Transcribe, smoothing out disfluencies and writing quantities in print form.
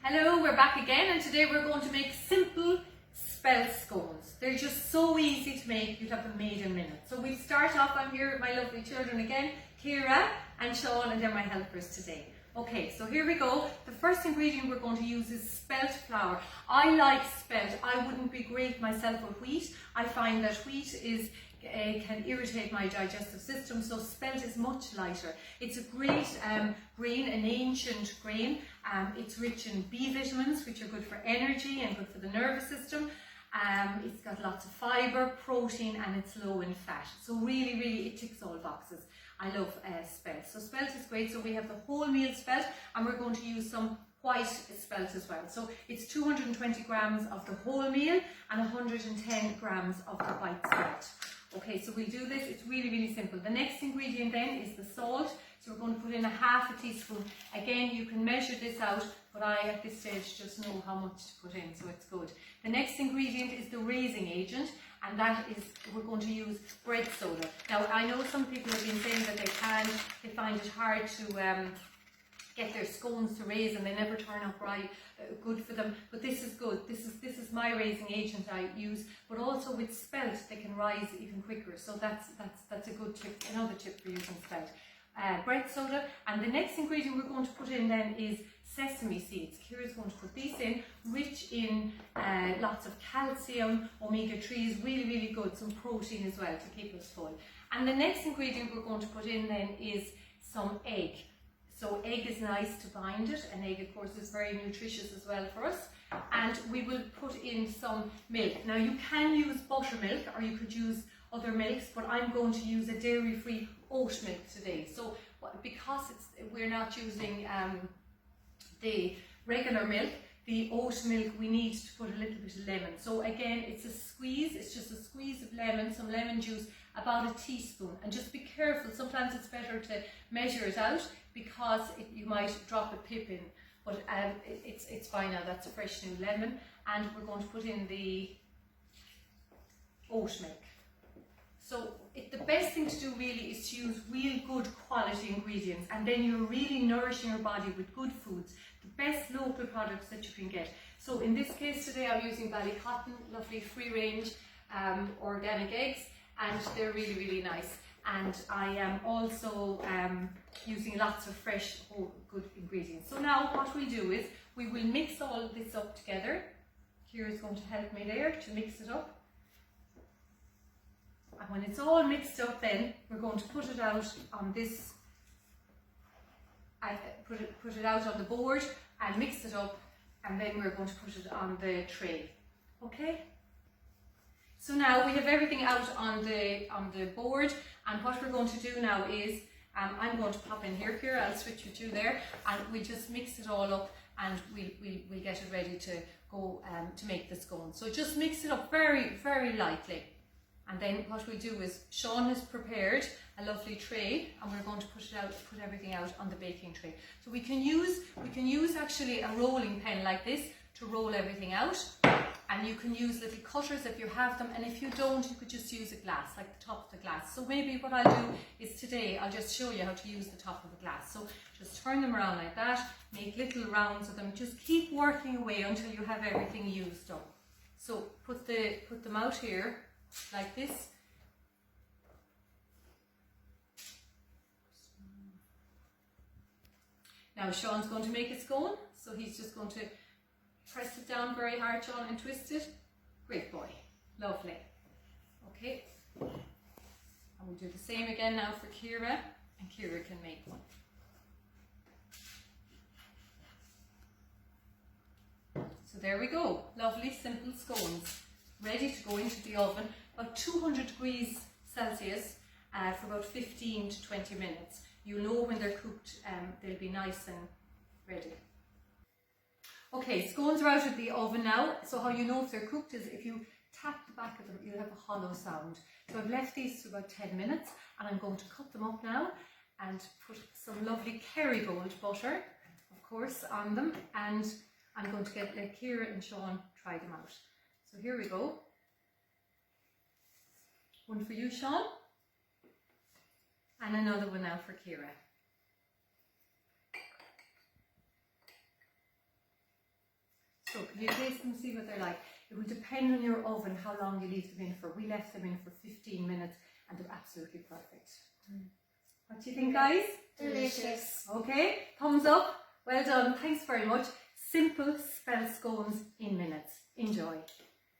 Hello, we're back again, and today we're going to make simple spelt scones. They're just so easy to make, you'd have them made in minutes. So we start off, I'm here with my lovely children again, Ciara and Sean, and they're my helpers today. Okay, so here we go. The first ingredient we're going to use is spelt flour. I like spelt. I wouldn't be great myself with wheat. I find that wheat can irritate my digestive system, so spelt is much lighter. It's a great grain, an ancient grain. It's rich in B vitamins, which are good for energy and good for the nervous system. It's got lots of fibre, protein, and it's low in fat. So really, it ticks all boxes. I love spelt. So spelt is great. So we have the wholemeal spelt, and we're going to use some white spelt as well. So it's 220 grams of the wholemeal and 110 grams of the white spelt. Okay, so we'll do this. It's really simple. The next ingredient then is the salt. So we're going to put in ½ teaspoon. Again, you can measure this out, but I at this stage just know how much to put in, so it's good. The next ingredient is the raising agent, and that is, we're going to use bread soda. Now, I know some people have been saying that they find it hard to get their scones to raise, and they never turn out right, good for them, but this is good. This is my raising agent I use, but also with spelt they can rise even quicker, so that's a good tip, another tip for using spelt. Bread soda, and the next ingredient we're going to put in then is sesame seeds. Ciara's going to put these in, rich in lots of calcium, omega-3 is really good, some protein as well to keep us full. And the next ingredient we're going to put in then is some egg. So egg is nice to bind it, and egg of course is very nutritious as well for us. And we will put in some milk. Now you can use buttermilk, or you could use other milks, but I'm going to use a dairy-free oat milk today. So because we're not using the regular milk, the oat milk, we need to put a little bit of lemon. So again, it's a squeeze, it's just a squeeze of lemon, some lemon juice, about a teaspoon. And just be careful, sometimes it's better to measure it out because you might drop a pip in. But it's fine now, that's a fresh new lemon. And we're going to put in the oat milk. So the best thing to do really is to use real good quality ingredients, and then you're really nourishing your body with good foods, the best local products that you can get. So in this case today I'm using Ballycotton, lovely free range organic eggs, and they're really nice. And I am also using lots of fresh whole good ingredients. So now what we'll do is we will mix all this up together. Ciara's going to help me there to mix it up. And when it's all mixed up, then we're going to put it out on this, put it out on the board and mix it up, and then we're going to put it on the tray. Okay? So now we have everything out on the board, and what we're going to do now is I'm going to pop in here, Ciara, I'll switch with you there, and we just mix it all up, and we'll get it ready to go to make the scone. So just mix it up very lightly. And then what we'll do is, Sean has prepared a lovely tray, and we're going to put everything out on the baking tray. So we can use actually a rolling pen like this to roll everything out, and you can use little cutters if you have them, and if you don't, you could just use a glass, like the top of the glass. So maybe what I'll do is today I'll just show you how to use the top of the glass. So just turn them around like that, make little rounds of them, just keep working away until you have everything used up. So put them out here like this. Now Sean's going to make a scone, so he's just going to press it down very hard, Sean, and twist it. Great boy, lovely. Okay, and we'll do the same again now for Ciara, and Ciara can make one. So there we go, lovely simple scones, ready to go into the oven, about 200 degrees Celsius for about 15 to 20 minutes. You know when they're cooked, they'll be nice and ready. Okay, scones are out of the oven now. So how you know if they're cooked is if you tap the back of them, you'll have a hollow sound. So I've left these for about 10 minutes, and I'm going to cut them up now and put some lovely Kerrygold butter, of course, on them, and I'm going to let Ciara and Sean try them out. So here we go. One for you, Sean, and another one now for Ciara. So can you taste them, see what they're like? It will depend on your oven how long you leave them in for. We left them in for 15 minutes and they're absolutely perfect. What do you think, guys? Delicious. Okay, thumbs up. Well done. Thanks very much. Simple spelt scones in minutes. Enjoy.